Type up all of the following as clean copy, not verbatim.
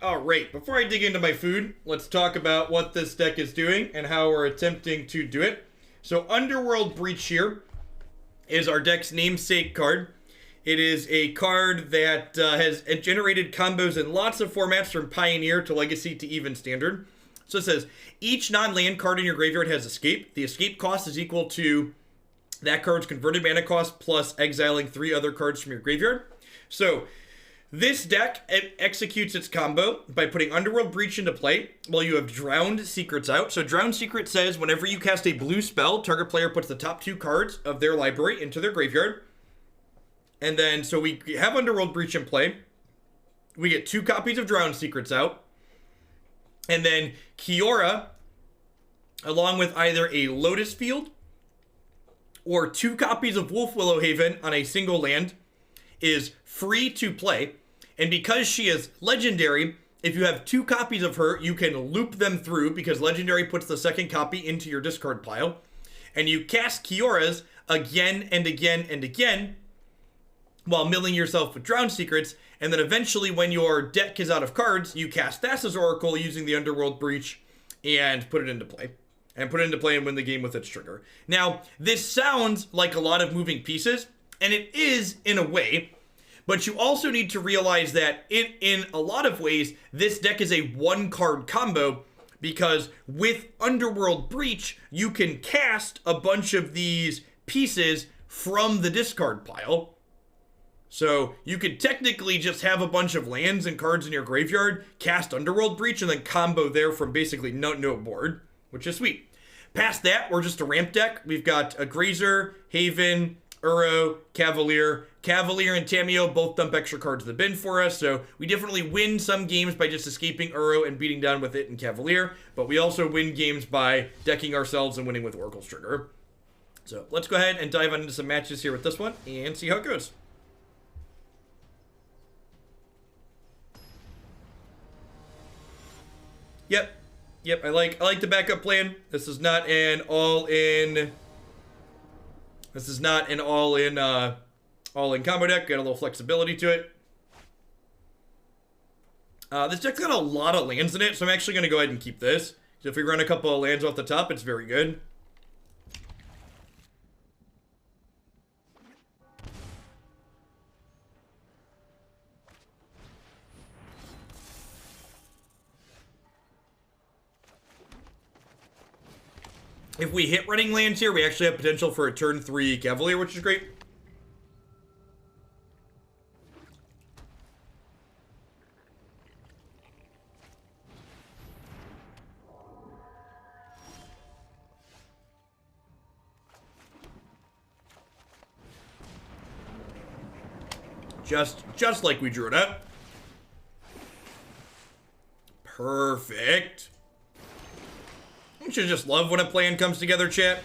Alright, before I dig into my food, let's talk about what this deck is doing and how we're attempting to do it. So Underworld Breach here is our deck's namesake card. It is a card that has generated combos in lots of formats from Pioneer to Legacy to even Standard. So it says, each non-land card in your graveyard has escape. The escape cost is equal to that card's converted mana cost plus exiling 3 other cards from your graveyard. So this deck executes its combo by putting Underworld Breach into play while you have Drowned Secrets out. So Drowned Secret says whenever you cast a blue spell, target player puts the top 2 cards of their library into their graveyard. And then, so we have Underworld Breach in play. We get 2 copies of Drowned Secrets out. And then Kiora, along with either a Lotus Field or 2 copies of Wolfwillow Haven on a single land, is free to play. And because she is legendary, if you have 2 copies of her, you can loop them through because legendary puts the second copy into your discard pile. And you cast Kiora's again and again and again while milling yourself with Drowned Secrets. And then eventually when your deck is out of cards, you cast Thassa's Oracle using the Underworld Breach and put it into play. And put it into play and win the game with its trigger. Now, this sounds like a lot of moving pieces, and it is in a way. But you also need to realize that in a lot of ways, this deck is a 1-card combo because with Underworld Breach, you can cast a bunch of these pieces from the discard pile. So you could technically just have a bunch of lands and cards in your graveyard, cast Underworld Breach, and then combo there from basically no board, which is sweet. Past that, we're just a ramp deck. We've got a Grazer, Haven, Uro, Cavalier. Cavalier and Tamiyo both dump extra cards to the bin for us, so we definitely win some games by just escaping Uro and beating down with it in Cavalier, but we also win games by decking ourselves and winning with Oracle's Trigger. So let's go ahead and dive into some matches here with this one and see how it goes. Yep, I like the backup plan. This is not an all-in. This is not an all-in combo deck. Got a little flexibility to it. This deck's got a lot of lands in it, so I'm actually going to go ahead and keep this. So if we run a couple of lands off the top, it's very good. If we hit running lands here, we actually have potential for a turn 3 Cavalier, which is great. Just like we drew it up. Perfect. Don't you just love when a plan comes together, chat?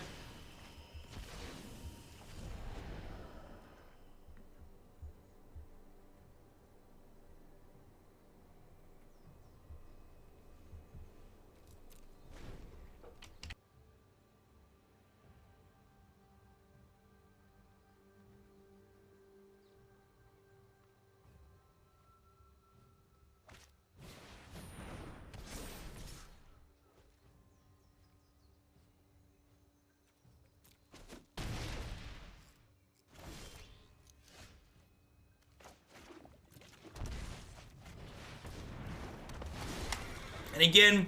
And again,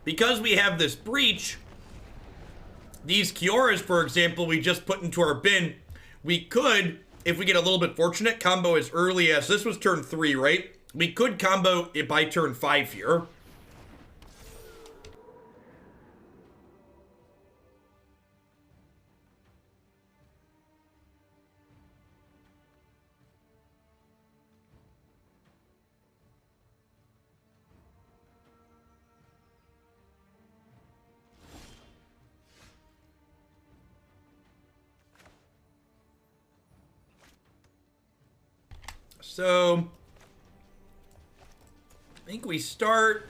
because we have this breach, these Kioras, for example, we just put into our bin, we could, if we get a little bit fortunate, combo as early as, this was turn 3, right? We could combo it by turn 5 here. So, I think we start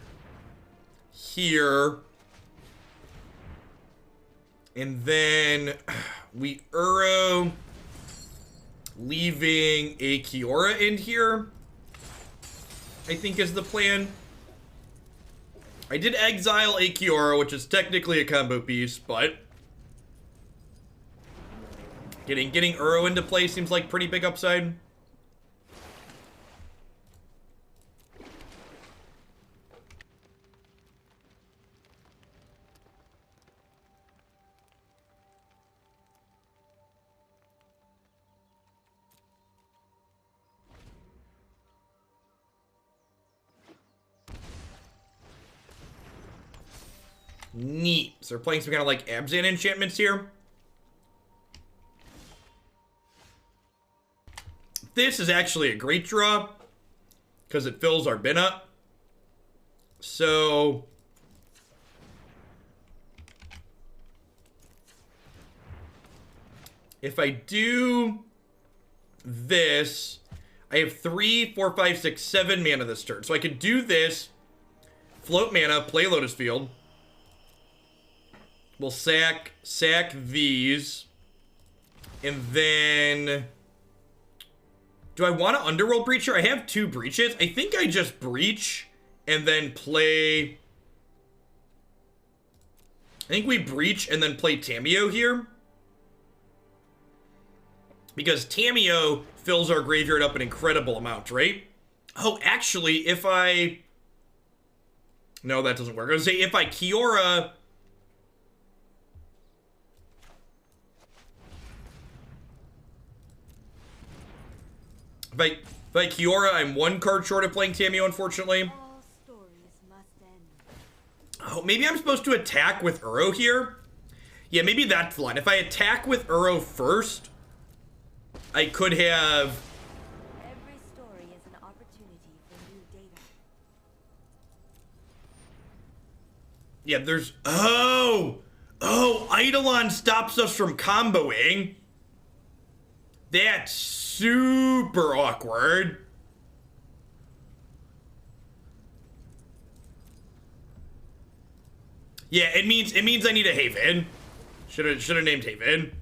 here, and then we Uro, leaving a Kiora in here, I think is the plan. I did exile a Kiora, which is technically a combo piece, but getting Uro into play seems like pretty big upside. Neat. So we're playing some kind of like Abzan enchantments here. This is actually a great draw because it fills our bin up. So if I do this, I have 3, 4, 5, 6, 7 mana this turn. So I could do this, float mana, play Lotus Field. We'll sack these. And then do I want to Underworld Breach here? I have 2 breaches. I think I just breach and then play. I think we breach and then play Tamiyo here. Because Tamiyo fills our graveyard up an incredible amount, right? Oh, actually, if I... No, that doesn't work. I was going to say, if I Kiora... If I Kiora, I'm 1 card short of playing Tamiyo, unfortunately. Oh, maybe I'm supposed to attack with Uro here? Yeah, maybe that's the line. If I attack with Uro first, I could have... Every story is an opportunity for new data. Yeah, there's... Oh! Oh, Eidolon stops us from comboing. That's super awkward. Yeah, it means I need a Haven. Should have named Haven.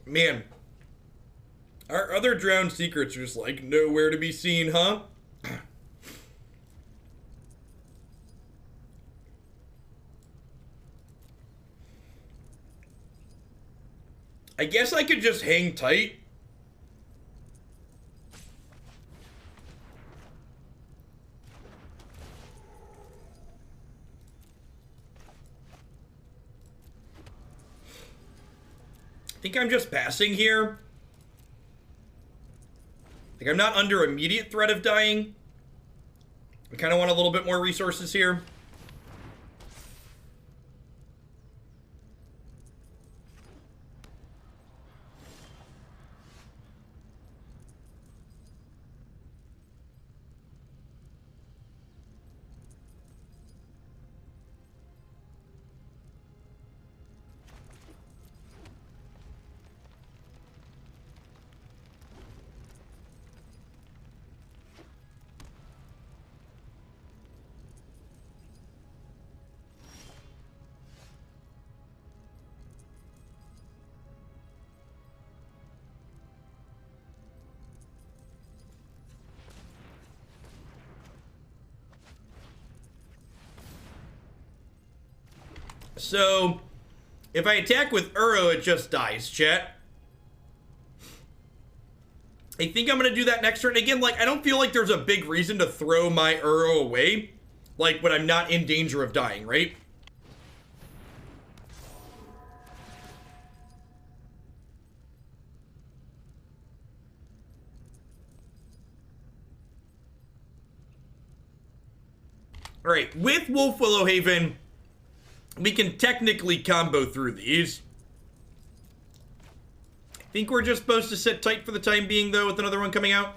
Man, our other drowned secrets are just like nowhere to be seen, huh? I guess I could just hang tight. I think I'm just passing here. Like, I'm not under immediate threat of dying. I kind of want a little bit more resources here. So, if I attack with Uro, it just dies, chat. I think I'm going to do that next turn. Again, like, I don't feel like there's a big reason to throw my Uro away. Like, when I'm not in danger of dying, right? Alright, with Wolfwillow Haven, we can technically combo through these. I think we're just supposed to sit tight for the time being, though, with another one coming out.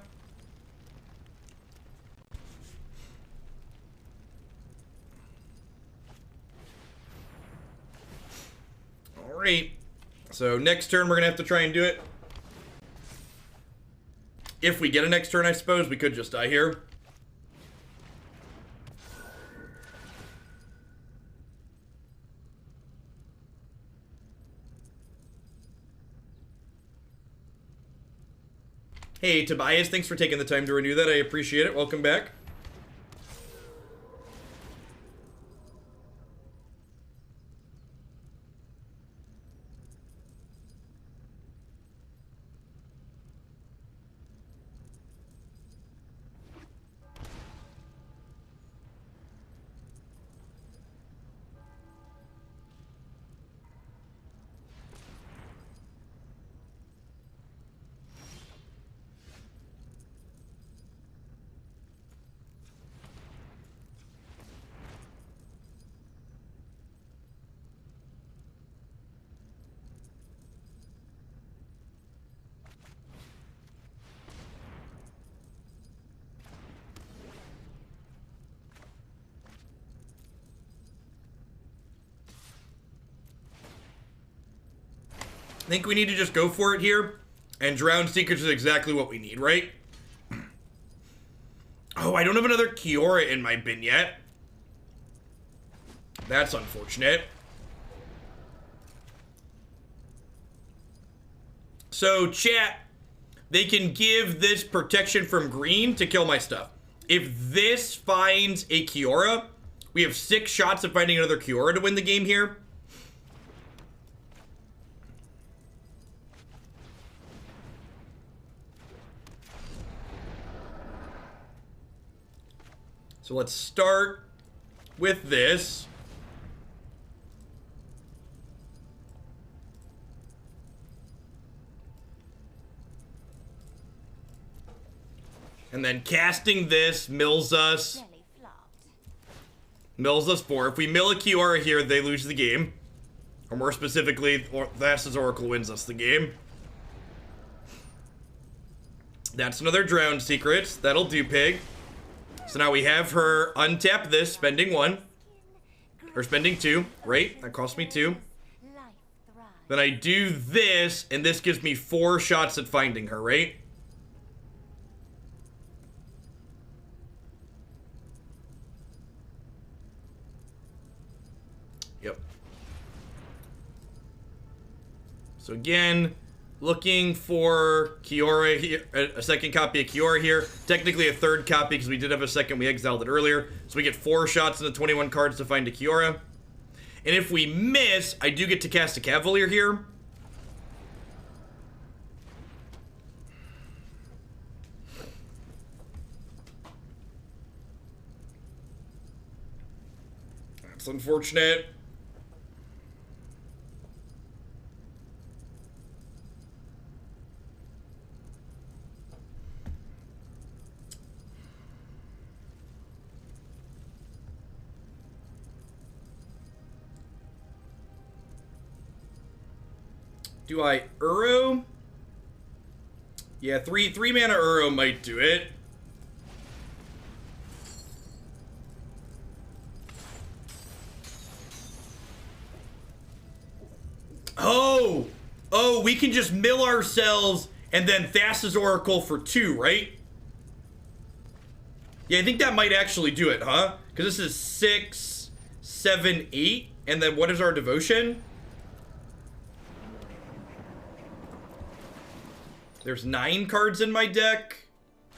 Alright. So, next turn, we're going to have to try and do it. If we get a next turn, I suppose, we could just die here. Hey, Tobias, thanks for taking the time to renew that. I appreciate it. Welcome back. I think we need to just go for it here. And Drowned Secrets is exactly what we need, right? Oh, I don't have another Kiora in my bin yet. That's unfortunate. So, chat, they can give this protection from green to kill my stuff. If this finds a Kiora, we have 6 shots of finding another Kiora to win the game here. So let's start with this. And then casting this mills us. Mills us 4. If we mill a Kiora here, they lose the game. Or more specifically, Thassa's Oracle wins us the game. That's another Drowned Secret. That'll do, pig. So now we have her untap this, spending 1. Or spending 2. Right? That cost me 2. Then I do this, and this gives me 4 shots at finding her, right? Yep. So again, looking for Kiora here, a second copy of Kiora here. Technically a third copy because we did have a second, we exiled it earlier. So we get 4 shots in the 21 cards to find a Kiora. And if we miss, I do get to cast a Cavalier here. That's unfortunate. Do I Uro? Yeah, 3 mana Uro might do it. Oh! Oh, we can just mill ourselves and then Thassa's Oracle for 2, right? Yeah, I think that might actually do it, huh? Because this is 6, 7, 8. And then what is our devotion? There's 9 cards in my deck.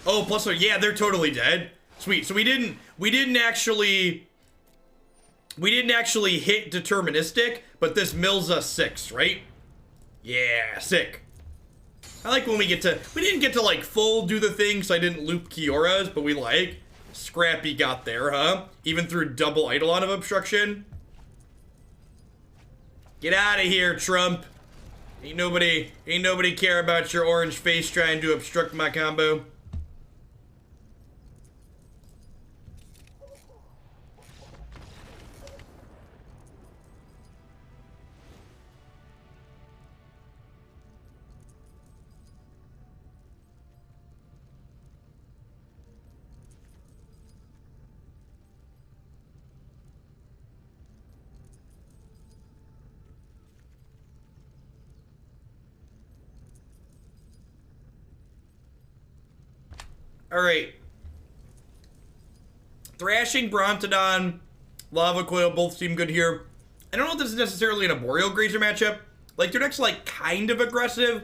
Oh, plus, yeah, they're totally dead. Sweet. So we didn't actually We didn't actually hit deterministic, but this mills us 6, right? Yeah, sick. I like when we get to, we didn't get to like full do the thing, so I didn't loop Kiora's, but we like, scrappy got there, huh? Even through double Eidolon of obstruction. Get out of here, Trump. Ain't nobody care about your orange face trying to obstruct my combo. Alright. Thrashing Brontodon, Lava Coil both seem good here. I don't know if this is necessarily an Arboreal Grazer matchup. Like, their deck's, like, kind of aggressive,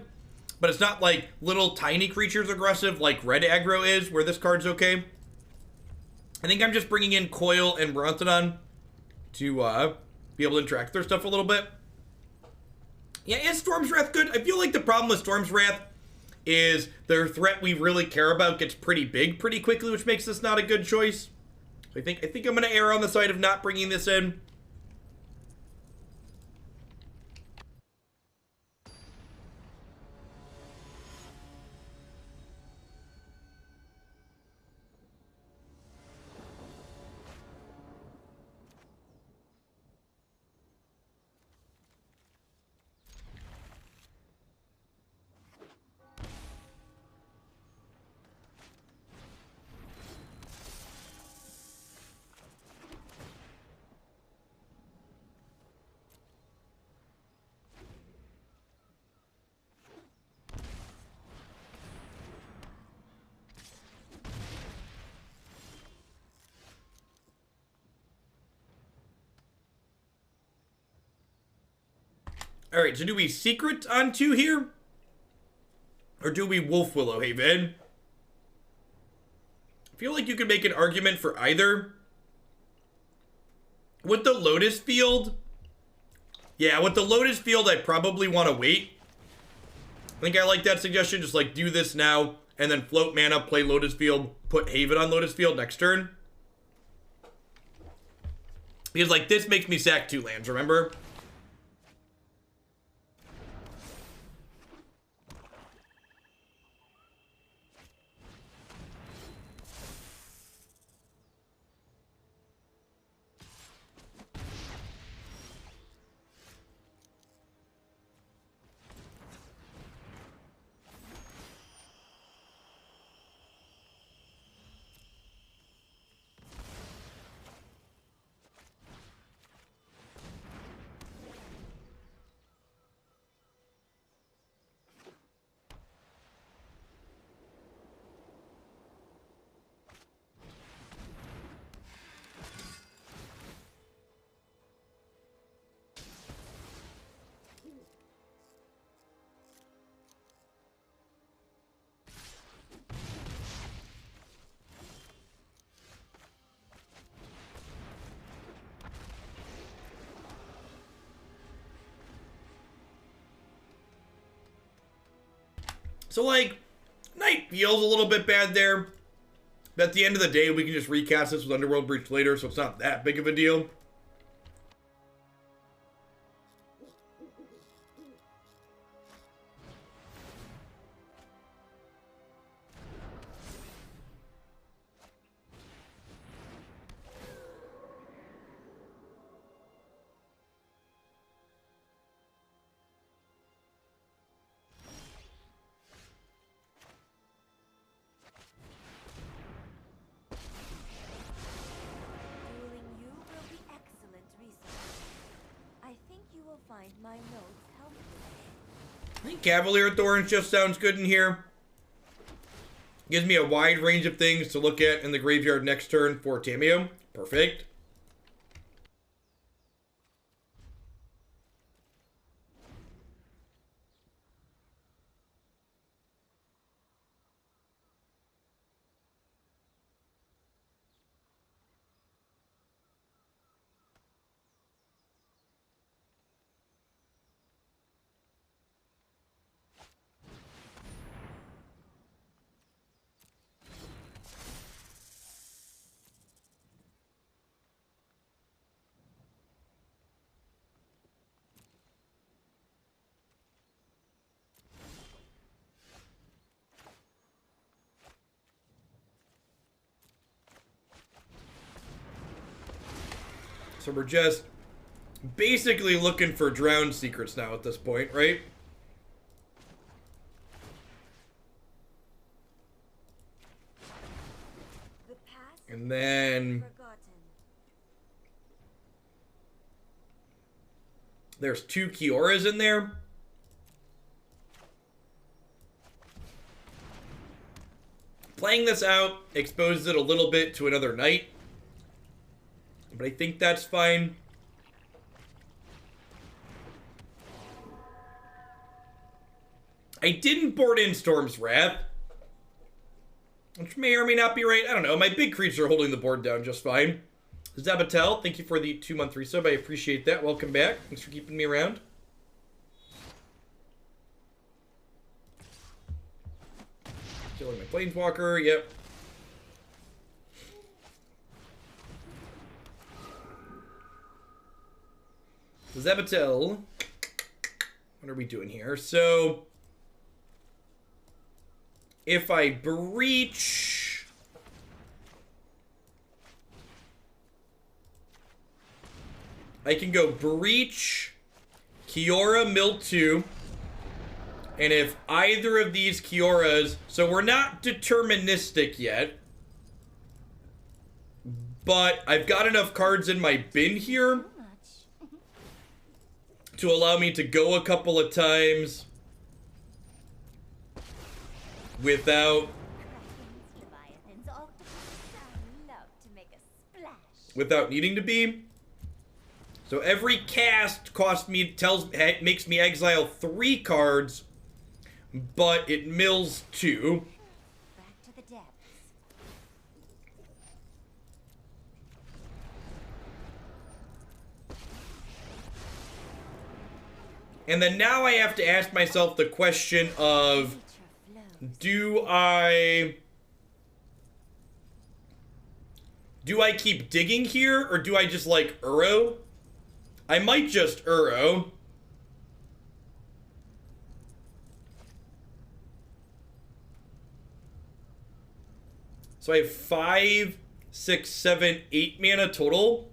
but it's not, like, little tiny creatures aggressive like red aggro is, where this card's okay. I think I'm just bringing in Coil and Brontodon to be able to interact with their stuff a little bit. Yeah, is Storm's Wrath good? I feel like the problem with Storm's Wrath is their threat we really care about gets pretty big pretty quickly, which makes this not a good choice. I think I'm going to err on the side of not bringing this in. Alright, so do we Secret on 2 here? Or do we Wolfwillow Haven? I feel like you could make an argument for either. With the Lotus Field? Yeah, with the Lotus Field, I probably want to wait. I think I like that suggestion. Just like do this now, and then float mana, play Lotus Field, put Haven on Lotus Field next turn. Because like this makes me sack 2 lands, remember? So, like, Night feels a little bit bad there. But at the end of the day, we can just recast this with Underworld Breach later, so it's not that big of a deal. Find my notes helpful. I think Cavalier of Thorns just sounds good in here. Gives me a wide range of things to look at in the graveyard next turn for Tamiyo. Perfect. So we're just basically looking for drowned secrets now at this point, right? The past And then forgotten. there's 2 Kioras in there. Playing this out exposes it a little bit to another night. But I think that's fine. I didn't board in Storm's Wrath, which may or may not be right. I don't know. My big creature holding the board down just fine. Zabatel, thank you for the 2-month resub. I appreciate that. Welcome back. Thanks for keeping me around. Killing my Planeswalker. Yep. Zabatel. What are we doing here? So, if I breach, I can go breach, Kiora, mill 2, and if either of these Kioras, so we're not deterministic yet, but I've got enough cards in my bin here to allow me to go a couple of times without needing to be. So every cast makes me exile 3 cards, but it mills 2. Back to the depths. And then now I have to ask myself the question of, do I keep digging here, or do I just, like, Uro? I might just Uro. So I have 5, 6, 7, 8 mana total.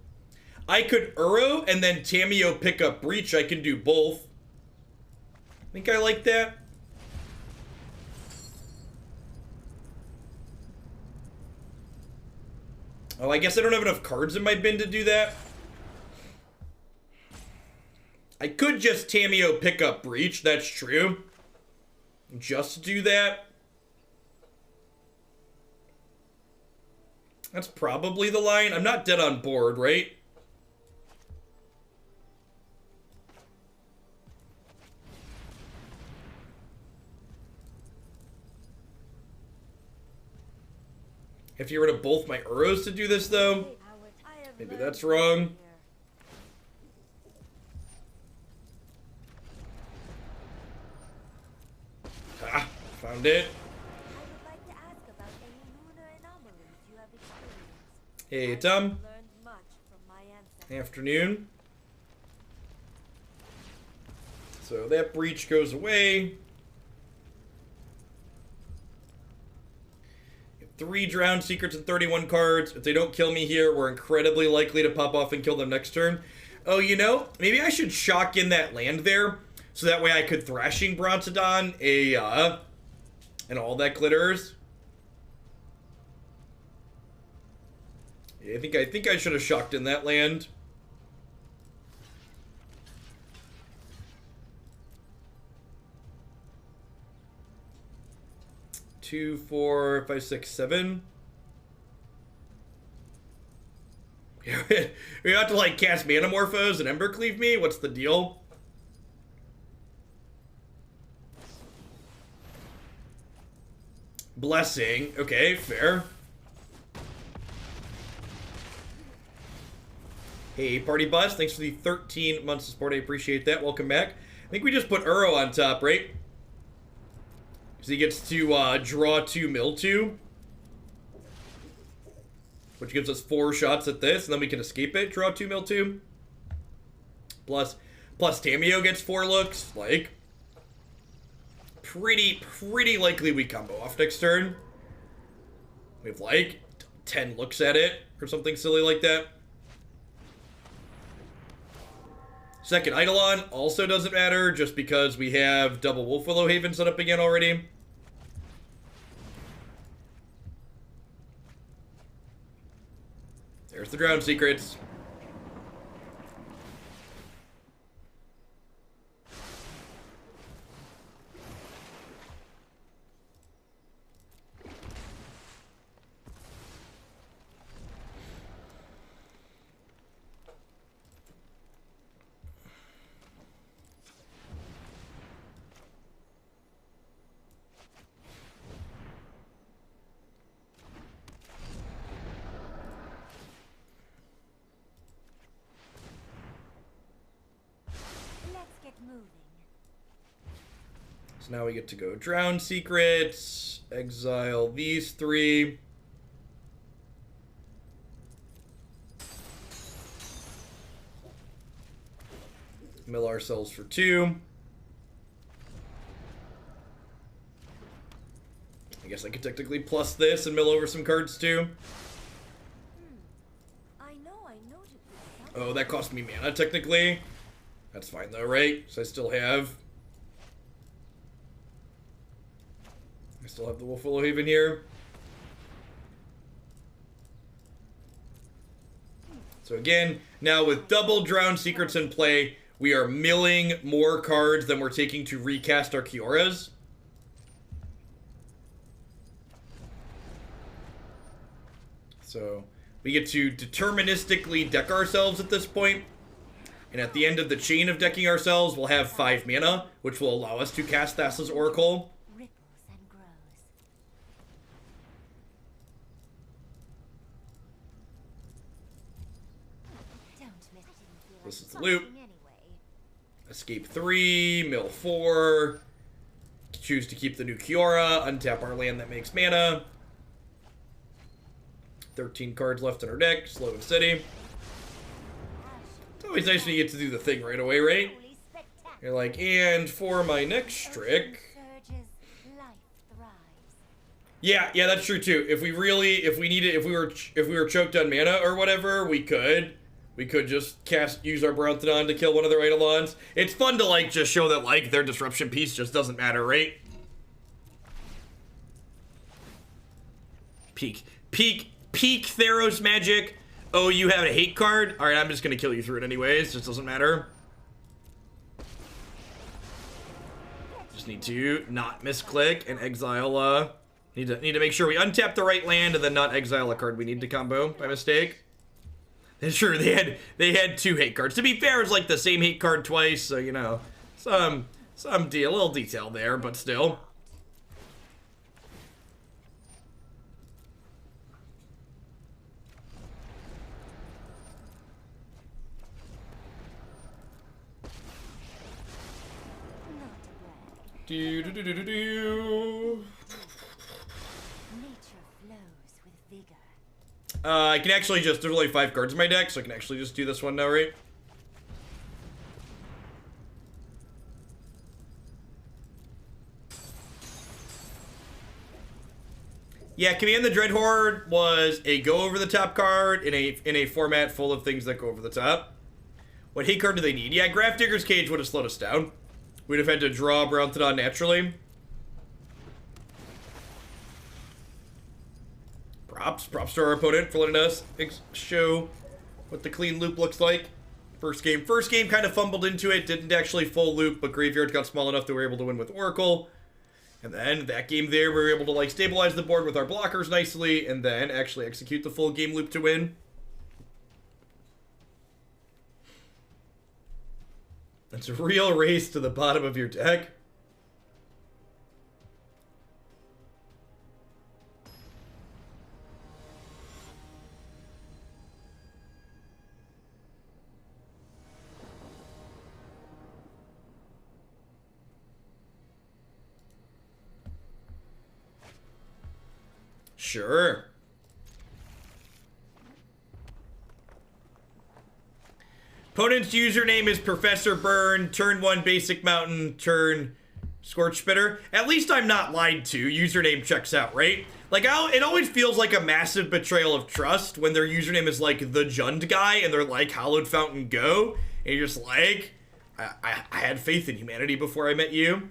I could Uro and then Tamiyo pick up Breach. I can do both. I think I like that. Oh, I guess I don't have enough cards in my bin to do that. I could just Tamiyo pick up Breach, that's true. Just do that. That's probably the line. I'm not dead on board, right? If you were to both my Uros to do this, though, maybe that's wrong. Ah, found it. Hey, Tom. Afternoon. So that breach goes away. 3 drowned secrets and 31 cards. If they don't kill me here, we're incredibly likely to pop off and kill them next turn. Oh, you know, maybe I should shock in that land there, so that way I could Thrashing Brontodon and all that glitters. Yeah, I think I should have shocked in that land. Two, 4, 5, 6, 7. We have to like cast Manamorphose and Embercleave me? What's the deal? Blessing. Okay, fair. Hey, Party Bus, thanks for the 13 months of support. I appreciate that. Welcome back. I think we just put Uro on top, right? Because he gets to draw 2, mill 2. Which gives us 4 shots at this, and then we can escape it, draw 2, mill 2. Plus Tamiyo gets 4 looks. Like, pretty likely we combo off next turn. We have like 10 looks at it, or something silly like that. Second Eidolon also doesn't matter, just because we have double Wolfwillow Haven set up again already. There's the Drown Secrets. So now we get to go Drown Secrets, exile these 3. Mill ourselves for 2. I guess I could technically plus this and mill over some cards too. I know Oh, that cost me mana technically. That's fine though, right? So I still have the Wolfwillow Haven here. So again, now with double Drown Secrets in play, we are milling more cards than we're taking to recast our Kioras. So we get to deterministically deck ourselves at this point. And at the end of the chain of decking ourselves, we'll have 5 mana, which will allow us to cast Thassa's Oracle. This is the loop. Escape 3, mill 4. Choose to keep the new Kiora. Untap our land that makes mana. 13 cards left in our deck. Slow and steady. It's always nice when you get to do the thing right away, right? You're like, and for my next trick. Yeah, that's true too. If we were choked on mana or whatever, we could just use our Brontodon to kill one of their Eidolons. It's fun to like just show that like their disruption piece just doesn't matter, right? Peak Theros magic. Oh, you have a hate card? Alright, I'm just gonna kill you through it anyways. Just doesn't matter. Just need to not misclick and exile, need to make sure we untap the right land and then not exile a card we need to combo by mistake. And sure, they had 2 hate cards. To be fair, it's like the same hate card twice, so you know, a little detail there, but still. Nature flows with vigor. I can actually there's only 5 cards in my deck, so I can actually just do this one now, right? Yeah, Command the Dreadhorde was a go over the top card in a format full of things that go over the top. What hate card do they need? Yeah, Grafdigger's Cage would have slowed us down. We'd have had to draw Brontodon naturally. Props to our opponent for letting us show what the clean loop looks like. First game kind of fumbled into it, didn't actually full loop, but Graveyard got small enough that we were able to win with Oracle. And then that game there, we were able to like stabilize the board with our blockers nicely, and then actually execute the full game loop to win. It's a real race to the bottom of your deck. Sure. Opponent's username is Professor Burn. Turn 1 Basic Mountain. Turn Scorch Spitter. At least I'm not lied to. Username checks out, right? Like, it always feels like a massive betrayal of trust when their username is like the Jund guy and they're like Hallowed Fountain Go. And you're just like, I had faith in humanity before I met you.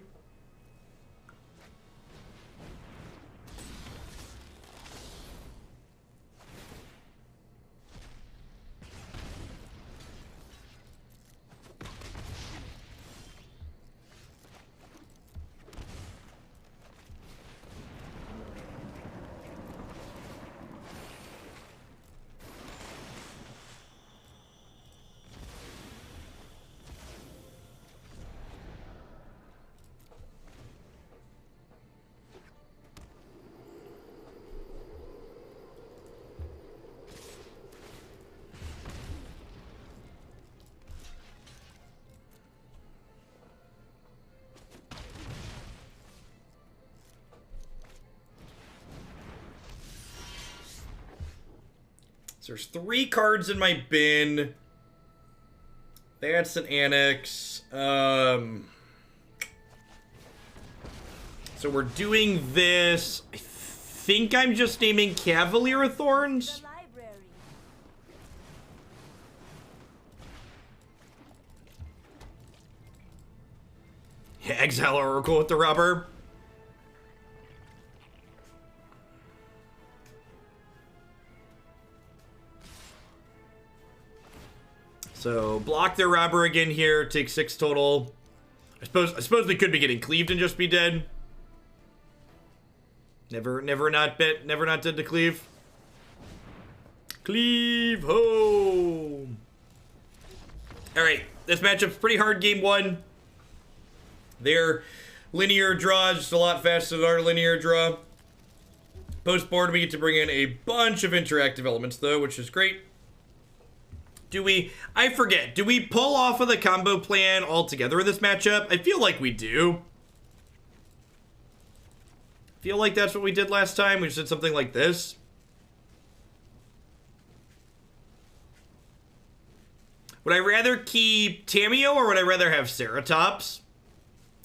So there's 3 cards in my bin. That's an annex. So we're doing this. I think I'm just naming Cavalier of Thorns. The library. Yeah, Exile Oracle with the rubber. So block their robber again here. Take 6 total. I suppose they could be getting cleaved and just be dead. Never not dead to cleave. Cleave home. All right, this matchup's pretty hard. Game 1. Their linear draw is just a lot faster than our linear draw. Post board, we get to bring in a bunch of interactive elements though, which is great. I forget, do we pull off of the combo plan altogether in this matchup? I feel like we do. Feel like that's what we did last time. We just did something like this. Would I rather keep Tamiyo or would I rather have Ceratops?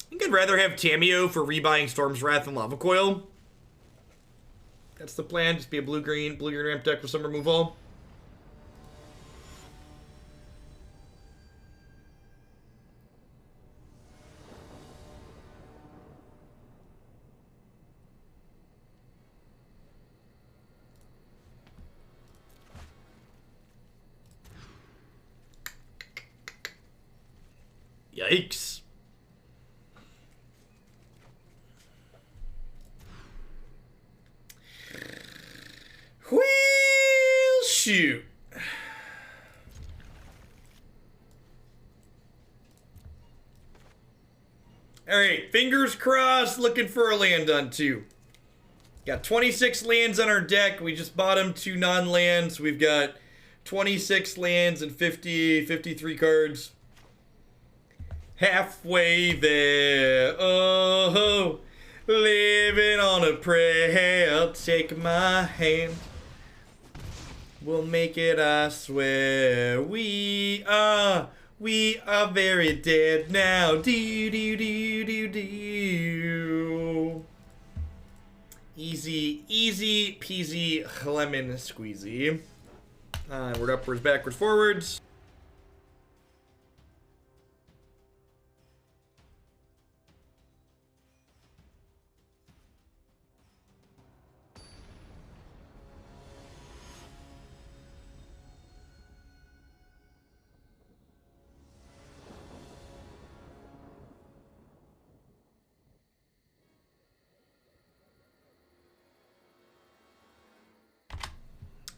I think I'd rather have Tamiyo for rebuying Storm's Wrath and Lava Coil. That's the plan, just be a blue-green ramp deck with some removal. Yikes. Well, shoot. Alright, fingers crossed, looking for a land on 2. Got 26 lands on our deck. We just bottomed 2 non-lands. We've got 26 lands and 53 cards. Halfway there, oh, living on a prayer. Take my hand, we'll make it, I swear. We are very dead now. Do do do do do. Easy peasy lemon squeezy. Onward, upwards, backwards, forwards.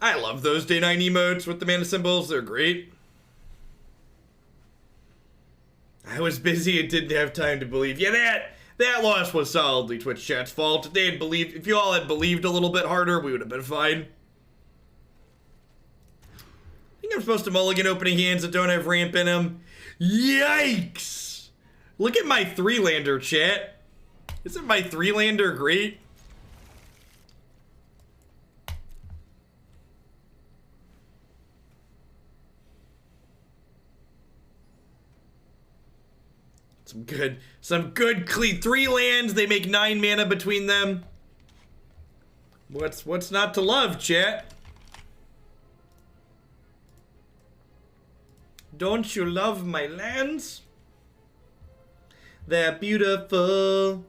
I love those Day 9 emotes with the mana symbols. They're great. I was busy and didn't have time to believe. Yeah, that loss was solidly Twitch chat's fault. If they had believed, if you all had believed a little bit harder, we would have been fine. I think I'm supposed to mulligan opening hands that don't have ramp in them. Yikes! Look at my 3-lander, chat. Isn't my 3-lander great? Some good clean 3 lands. They make 9 mana between them. What's not to love, chat? Don't you love my lands? They're beautiful.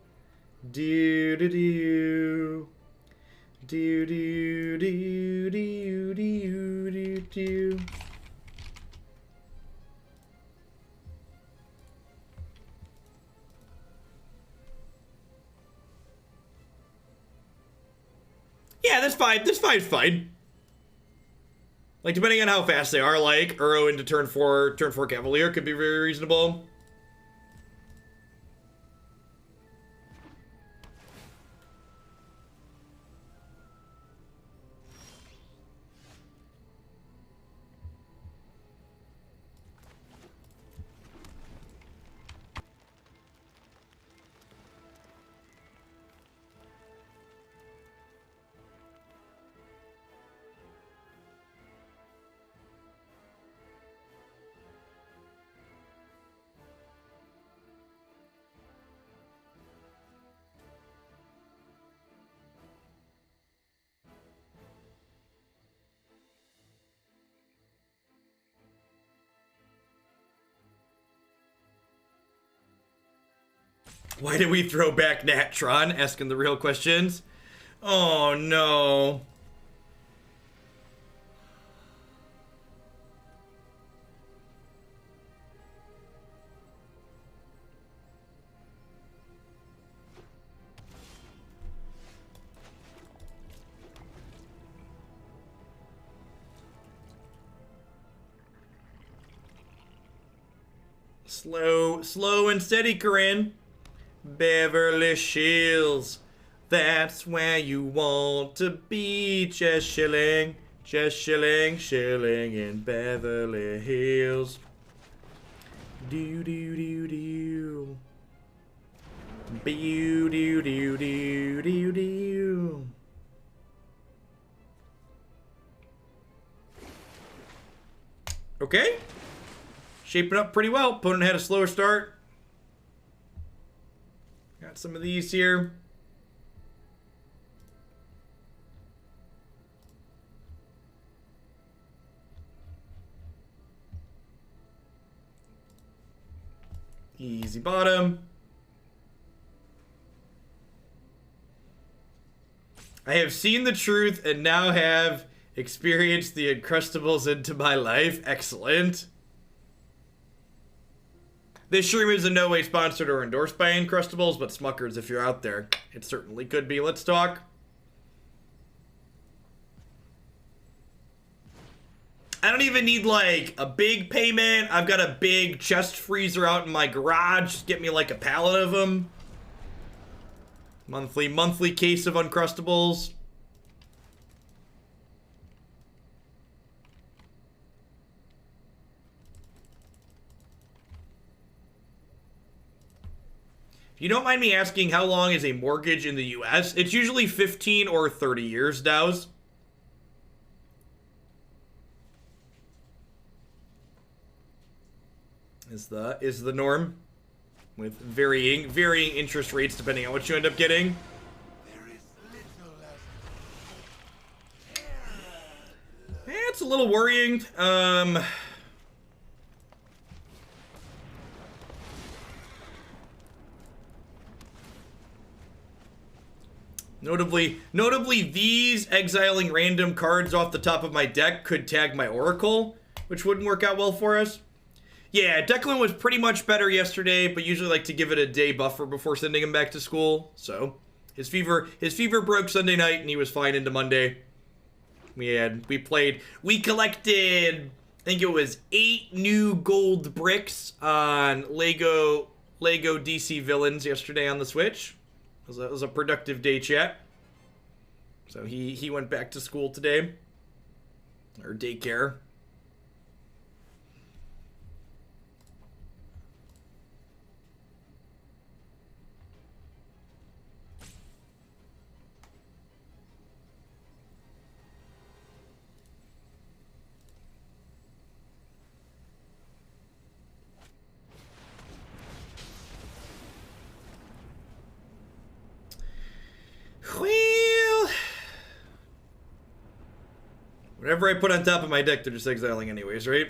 Do do do. Do do do do do do do. Yeah, that's fine. This five's fine. Like, depending on how fast they are, like, Uro into turn 4 Cavalier could be very reasonable. Why did we throw back Natron? Asking the real questions. Oh no. Slow and steady, Corinne. Beverly Hills, that's where you want to be. Just shilling in Beverly Hills. Do do do do. Do do do do do do. Okay. Shaping up pretty well. Opponent had a slower start. Got some of these here. Easy bottom. I have seen the truth and now have experienced the Uncrustables into my life. Excellent. This stream is in no way sponsored or endorsed by Uncrustables, but Smuckers, if you're out there, it certainly could be. Let's talk. I don't even need, like, a big payment. I've got a big chest freezer out in my garage. Just get me, like, a pallet of them. Monthly case of Uncrustables. If you don't mind me asking, how long is a mortgage in the US? It's usually 15 or 30 years, Dows. Is the norm, with varying interest rates depending on what you end up getting. It's a little worrying. Notably, these exiling random cards off the top of my deck could tag my Oracle, which wouldn't work out well for us. Yeah, Declan was pretty much better yesterday, but usually like to give it a day buffer before sending him back to school. So his fever broke Sunday night and he was fine into Monday. We collected, I think it was 8 new gold bricks on Lego DC Villains yesterday on the Switch. It was a productive day, chat. So he went back to school today, or daycare. Whatever I put on top of my deck, they're just exiling anyways, right?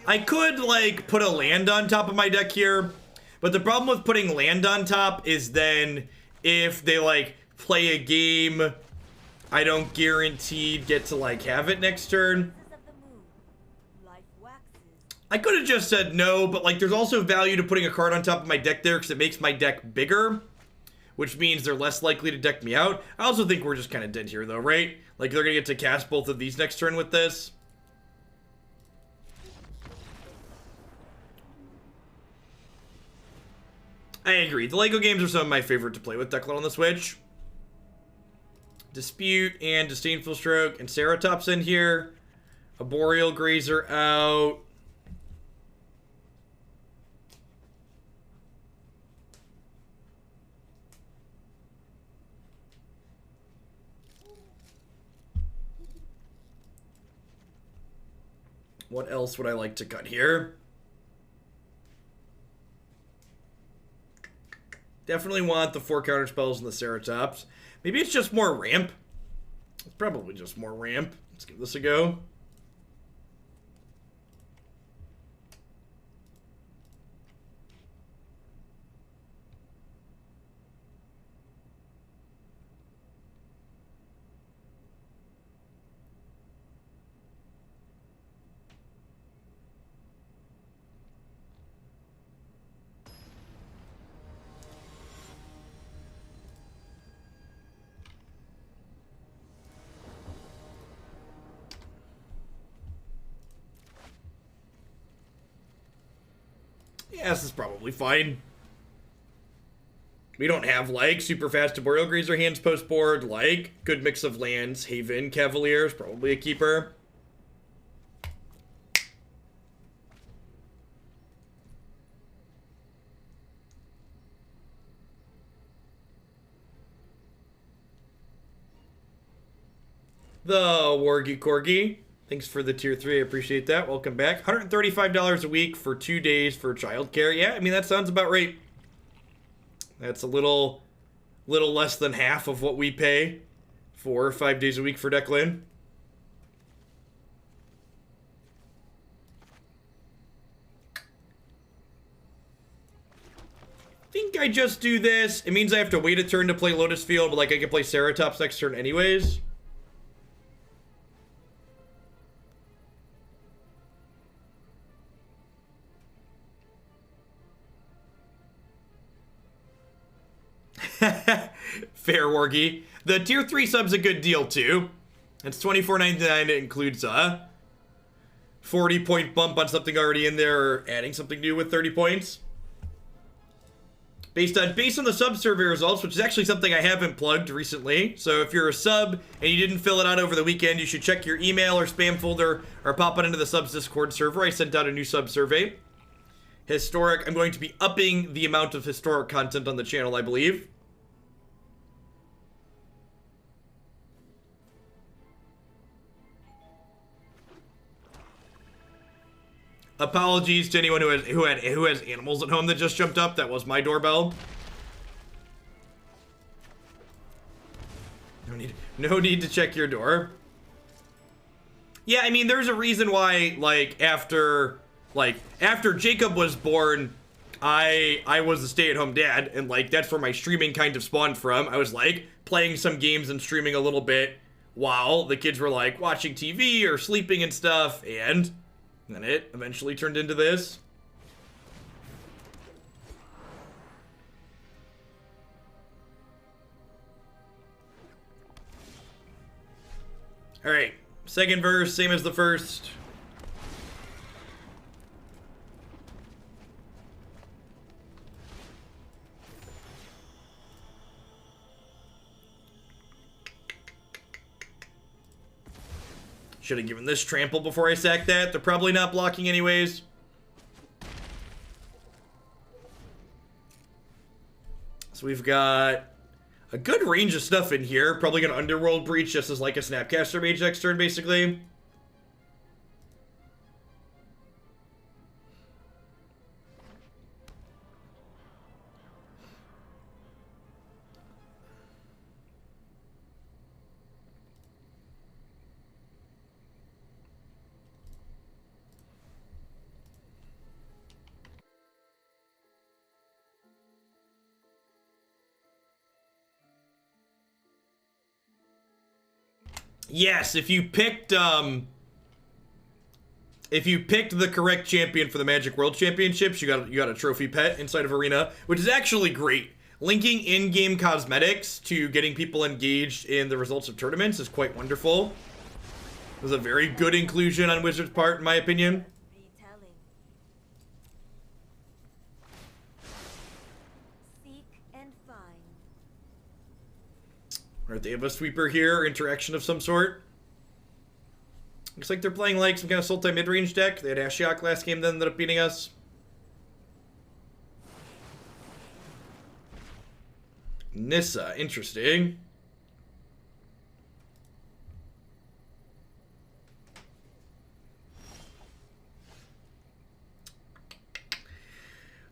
I could, like, put a land on top of my deck here, but the problem with putting land on top is then if they, like, play a game, I don't guaranteed get to, like, have it next turn. I could have just said no, but, like, there's also value to putting a card on top of my deck there because it makes my deck bigger, which means they're less likely to deck me out. I also think we're just kind of dead here, though, right? Like, they're going to get to cast both of these next turn with this. I agree. The Lego games are some of my favorite to play with Declan on the Switch. Dispute and Disdainful Stroke and Ceratops in here. Arboreal Grazer out. What else would I like to cut here? Definitely want the 4 counter spells and the Ceratops. Maybe it's just more ramp. It's probably just more ramp. Let's give this a go. Yeah, this is probably fine. We don't have, like, super fast Arboreal Grazer hands post board, like, good mix of lands, Haven, Cavalier is probably a keeper. The Wargy Corgi. Thanks for the tier 3. I appreciate that. Welcome back. $135 a week for 2 days for childcare. Yeah, I mean, that sounds about right. That's a little less than half of what we pay for 5 days a week for Declan. I think I just do this. It means I have to wait a turn to play Lotus Field, but, like, I can play Ceratops next turn anyways. Fair, Wargy. The tier 3 sub's a good deal too. It's $24.99. It includes a 40-point bump on something already in there, or adding something new with 30 points. Based on the sub survey results, which is actually something I haven't plugged recently. So if you're a sub and you didn't fill it out over the weekend, you should check your email or spam folder or pop it into the subs Discord server. I sent out a new sub survey. Historic. I'm going to be upping the amount of historic content on the channel, I believe. Apologies to anyone who has animals at home that just jumped up. That was my doorbell. No need to check your door. Yeah, I mean, there's a reason why, like, after Jacob was born, I was a stay-at-home dad, and, like, that's where my streaming kind of spawned from. I was, like, playing some games and streaming a little bit while the kids were, like, watching TV or sleeping and stuff, and then it eventually turned into this. Alright, second verse, same as the first. Should have given this trample before I sacked that. They're probably not blocking anyways. So we've got a good range of stuff in here. Probably gonna Underworld Breach just as like a Snapcaster Mage next turn, basically. Yes, if you picked the correct champion for the Magic World Championships, you got a trophy pet inside of Arena, which is actually great. Linking in-game cosmetics to getting people engaged in the results of tournaments is quite wonderful. It was a very good inclusion on Wizards' part, in my opinion. Retelling. Seek and find. Alright, they have a sweeper here, interaction of some sort. Looks like they're playing like some kind of Sultai mid-range deck. They had Ashiok last game that ended up beating us. Nissa, interesting.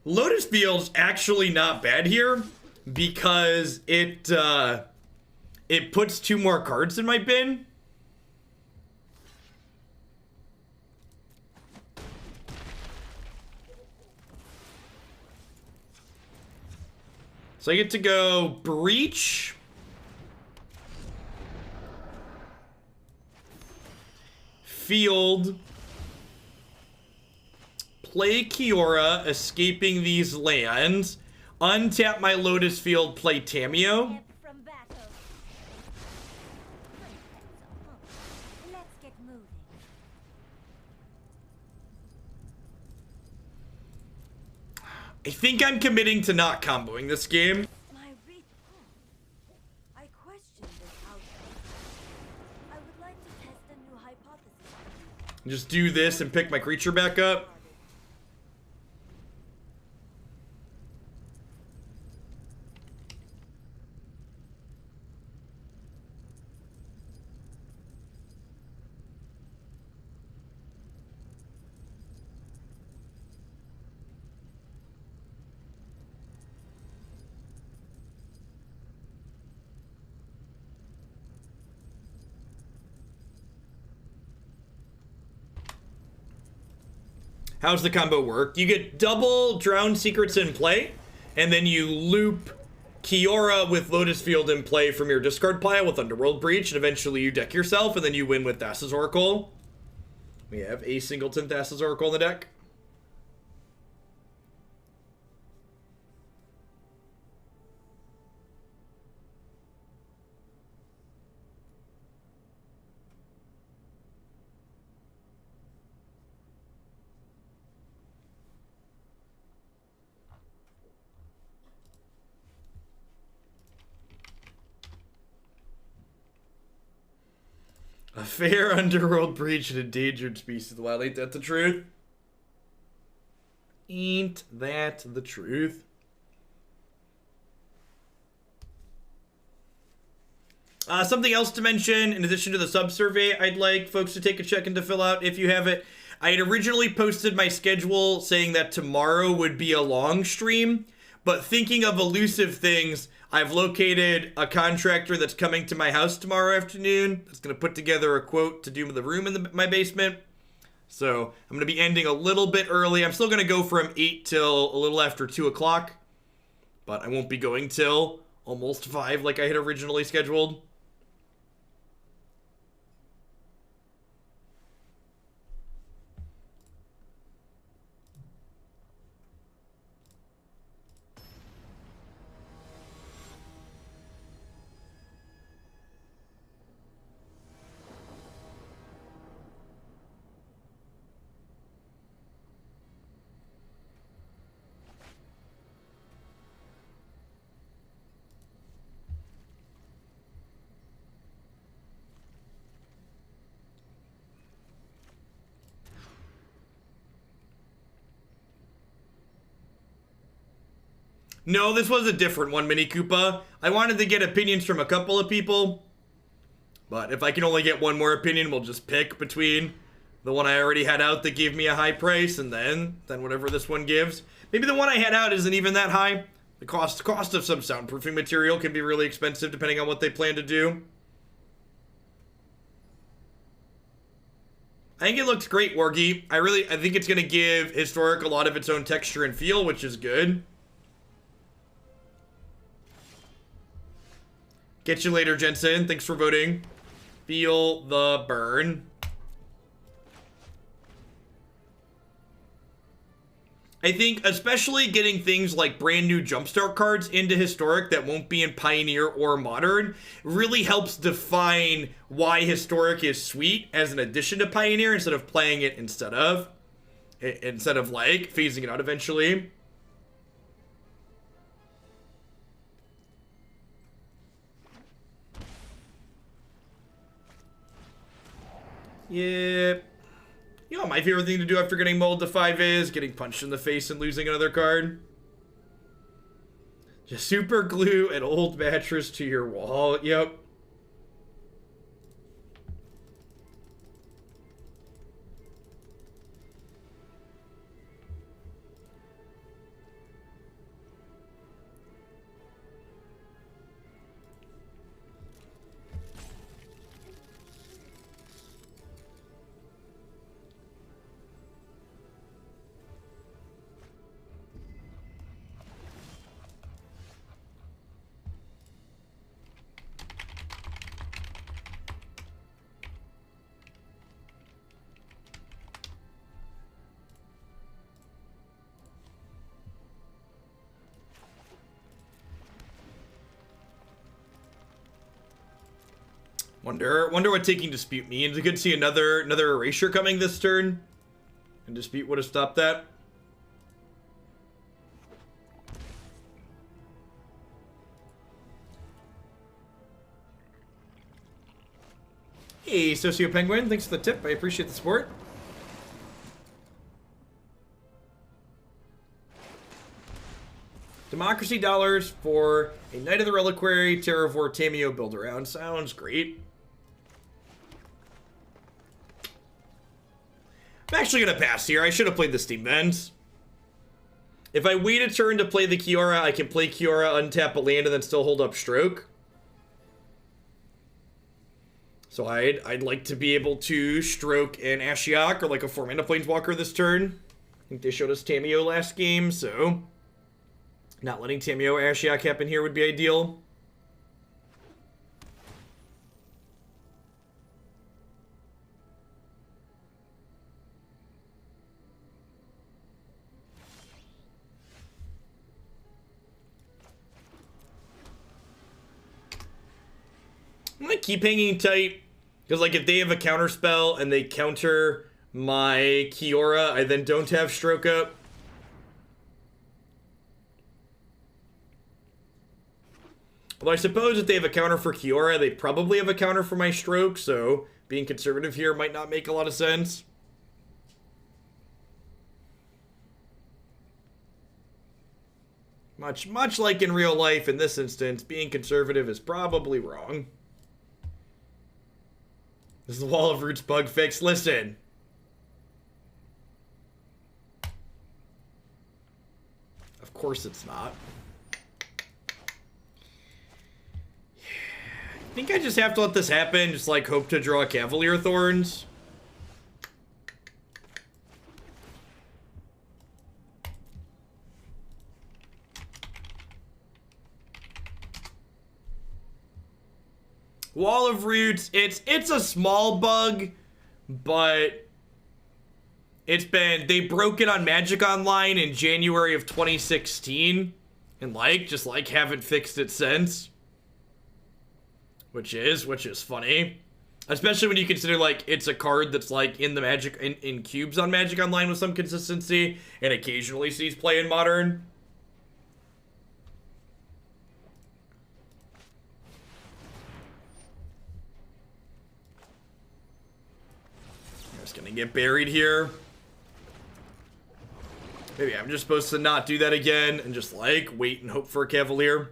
Lotus Field's actually not bad here because it puts 2 more cards in my bin. So I get to go Breach, Field, play Kiora, escaping these lands, untap my Lotus Field, play Tamiyo. From battle. Let's get moving. I think I'm committing to not comboing this game. My re- I question this outcome. I would like to test a new hypothesis. Just do this and pick my creature back up. How's the combo work? You get double Drowned Secrets in play, and then you loop Kiora with Lotus Field in play from your discard pile with Underworld Breach, and eventually you deck yourself, and then you win with Thassa's Oracle. We have a singleton Thassa's Oracle in the deck. A fair Underworld Breach and endangered species of the wild. Ain't that the truth? Ain't that the truth? Something else to mention, in addition to the sub-survey, I'd like folks to take a check-in to fill out if you have it. I had originally posted my schedule saying that tomorrow would be a long stream, but thinking of elusive things, I've located a contractor that's coming to my house tomorrow afternoon that's going to put together a quote to do the room in my basement. So I'm going to be ending a little bit early. I'm still going to go from 8 till a little after 2 o'clock, but I won't be going till almost 5 like I had originally scheduled. No, this was a different one, Mini Koopa. I wanted to get opinions from a couple of people, but if I can only get one more opinion, we'll just pick between the one I already had out that gave me a high price and then whatever this one gives. Maybe the one I had out isn't even that high. The cost of some soundproofing material can be really expensive depending on what they plan to do. I think it looks great, Wargy. I think it's going to give Historic a lot of its own texture and feel, which is good. Get you later, Jensen. Thanks for voting. Feel the burn. I think especially getting things like brand new Jumpstart cards into Historic that won't be in Pioneer or Modern really helps define why Historic is sweet as an addition to Pioneer instead of playing it instead of like phasing it out eventually. Yep. You know what my favorite thing to do after getting mulled to 5 is? Getting punched in the face and losing another card. Just super glue an old mattress to your wall. Yep. Wonder what taking Dispute means. We could see another erasure coming this turn. And Dispute would have stopped that. Hey, Socio Penguin, thanks for the tip. I appreciate the support. Democracy dollars for a Knight of the Reliquary, Terravore, Tamiyo build around. Sounds great. I'm actually going to pass here. I should have played the Steam Vents. If I wait a turn to play the Kiora, I can play Kiora, untap a land, and then still hold up Stroke. So I'd like to be able to Stroke an Ashiok or like a 4-mana Planeswalker this turn. I think they showed us Tamiyo last game, so not letting Tamiyo or Ashiok happen here would be ideal. I'm gonna keep hanging tight, because like if they have a counter spell and they counter my Kiora, I then don't have Stroke up. Although I suppose if they have a counter for Kiora, they probably have a counter for my Stroke, so being conservative here might not make a lot of sense. Much like in real life, in this instance, being conservative is probably wrong. This is the Wall of Roots bug fix. Listen. Of course it's not. I think I just have to let this happen. Just like hope to draw Cavalier of Thorns. Wall of Roots, it's a small bug, but they broke it on Magic Online in January of 2016, and just haven't fixed it since. Which is funny. Especially when you consider it's a card that's in the Magic in cubes on Magic Online with some consistency and occasionally sees play in Modern. Gonna get buried here. Maybe I'm just supposed to not do that again and just wait and hope for a Cavalier.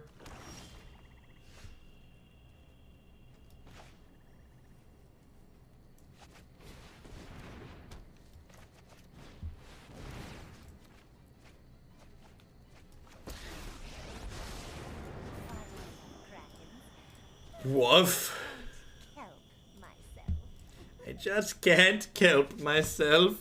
Woof. I just can't help myself.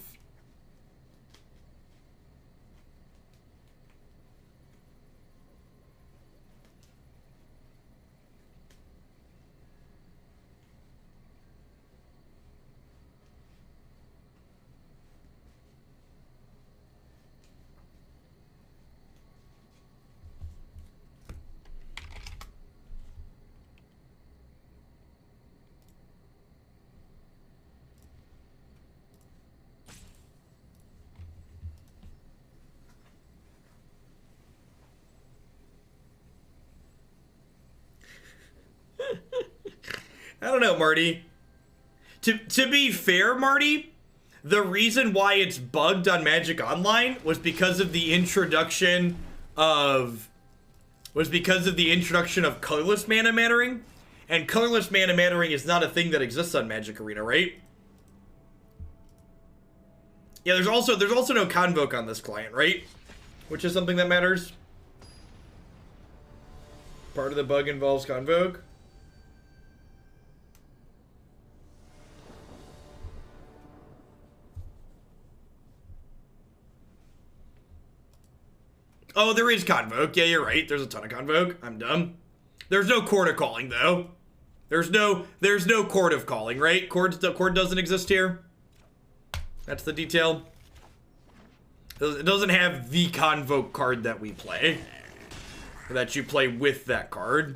don't know, Marty. To be fair, Marty, the reason why it's bugged on Magic Online was because of the introduction of colorless mana mattering, and colorless mana mattering is not a thing that exists on Magic Arena, right? Yeah, there's also no Convoke on this client, right? Which is something that matters. Part of the bug involves Convoke. Oh, there is Convoke. Yeah, you're right. There's a ton of Convoke. I'm dumb. There's no Court of Calling, though. There's no Court of Calling, right? Court doesn't exist here. That's the detail. It doesn't have the Convoke card that we play. Or that you play with that card.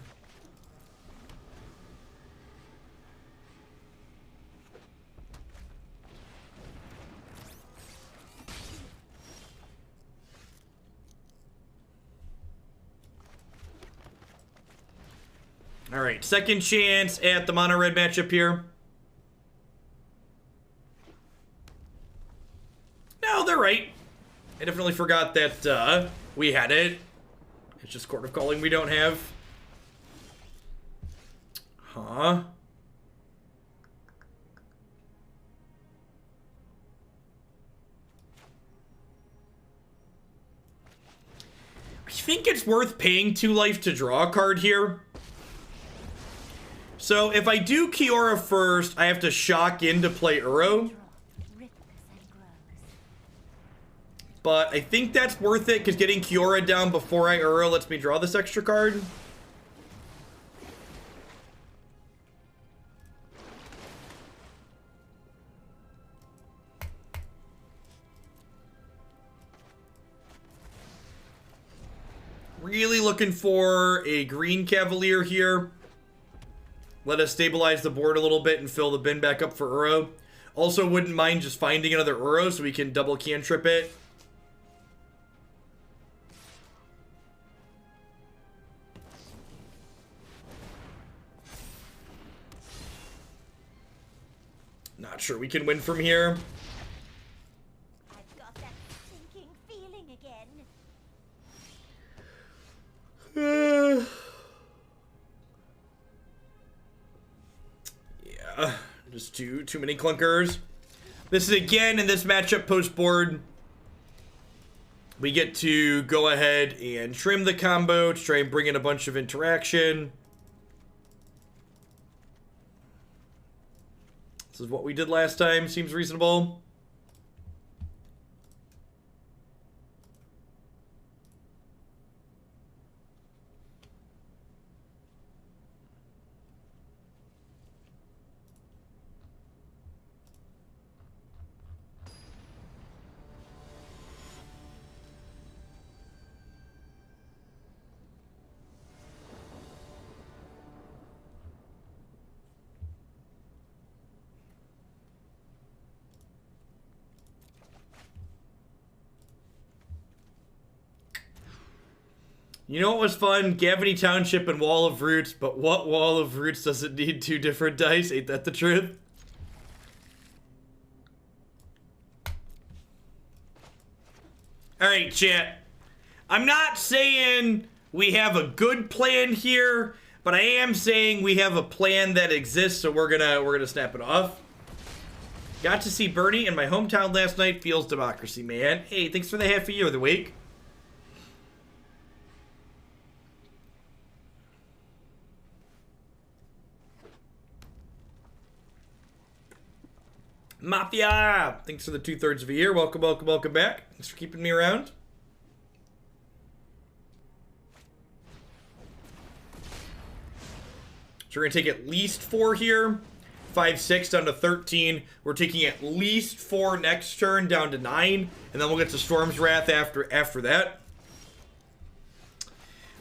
Alright, second chance at the mono red matchup here. No, they're right. I definitely forgot that we had it. It's just Court of Calling we don't have. Huh? I think it's worth paying 2 life to draw a card here. So if I do Kiora first, I have to shock in to play Uro. But I think that's worth it, because getting Kiora down before I Uro lets me draw this extra card. Really looking for a green Cavalier here. Let us stabilize the board a little bit and fill the bin back up for Uro. Also wouldn't mind just finding another Uro so we can double cantrip it. Not sure we can win from here. I've got that sinking feeling again. Yeah, just too many clunkers. This is again in this matchup post board. We get to go ahead and trim the combo to try and bring in a bunch of interaction. This is what we did last time. Seems reasonable. You know what was fun? Gavany Township and Wall of Roots, but what Wall of Roots doesn't need 2 different dice? Ain't that the truth? Alright, chat. I'm not saying we have a good plan here, but I am saying we have a plan that exists, so we're gonna snap it off. Got to see Bernie in my hometown last night. Feels democracy, man. Hey, thanks for the half a year of the week. Mafia! Thanks for the 2/3 of a year. Welcome, welcome, welcome back. Thanks for keeping me around. So we're going to take at least 4 here. 5, 6 down to 13. We're taking at least 4 next turn down to 9. And then we'll get to Storm's Wrath after that.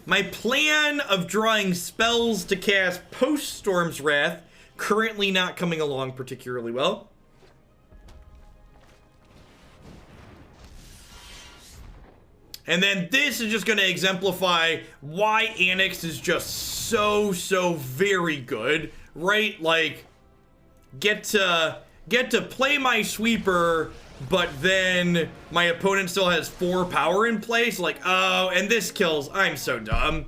My plan of drawing spells to cast post Storm's Wrath currently not coming along particularly well. And then this is just going to exemplify why Annex is just so very good right? Like, get to play my sweeper, but then my opponent still has 4 power in place. Like, oh, and this kills. I'm so dumb.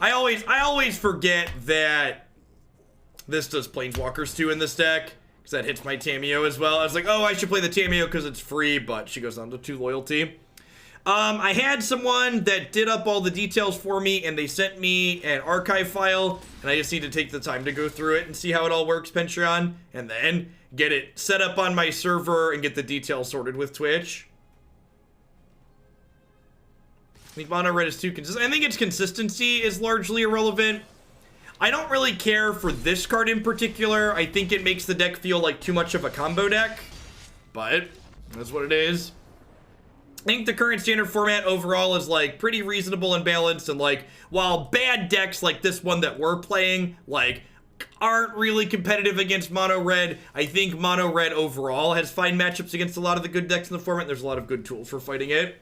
I always forget that this does Planeswalkers too in this deck, because that hits my Tamiyo as well. I was like, oh, I should play the Tamiyo because it's free, but she goes down to 2 loyalty. I had someone that did up all the details for me, and they sent me an archive file, and I just need to take the time to go through it and see how it all works, Pentreon, and then get it set up on my server and get the details sorted with Twitch. I think mono red is too consistent. I think its consistency is largely irrelevant. I don't really care for this card in particular. I think it makes the deck feel like too much of a combo deck, but that's what it is. I think the current standard format overall is like pretty reasonable and balanced, and like while bad decks like this one that we're playing like aren't really competitive against mono red, I think mono red overall has fine matchups against a lot of the good decks in the format. There's a lot of good tools for fighting it.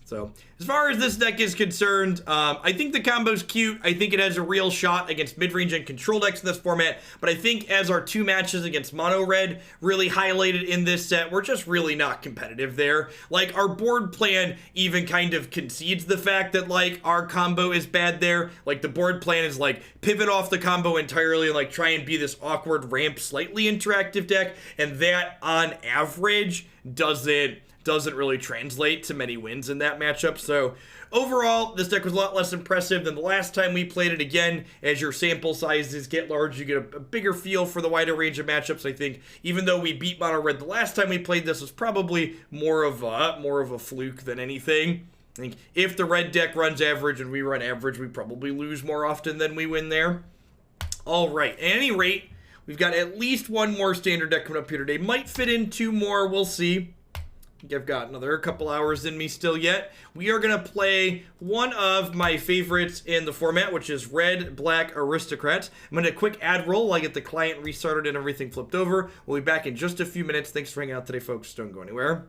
So, as far as this deck is concerned, I think the combo's cute. I think it has a real shot against mid-range and control decks in this format, but I think as our 2 matches against mono red really highlighted in this set, we're just really not competitive there. Like, our board plan even kind of concedes the fact that, like, our combo is bad there. Like, the board plan is, like, pivot off the combo entirely and, like, try and be this awkward ramp, slightly interactive deck, and that, on average, doesn't really translate to many wins in that matchup. So overall, this deck was a lot less impressive than the last time we played it. Again, as your sample sizes get large, you get a bigger feel for the wider range of matchups. I think even though we beat mono red the last time we played, this was probably more of a fluke than anything. I think if the red deck runs average and we run average, we probably lose more often than we win there. All right, at any rate, we've got at least 1 more standard deck coming up here today. Might fit in 2 more, we'll see. I've got another couple hours in me still yet. We are going to play one of my favorites in the format, which is Red Black Aristocrats. I'm going to quick ad roll while I get the client restarted and everything flipped over. We'll be back in just a few minutes. Thanks for hanging out today, folks. Don't go anywhere.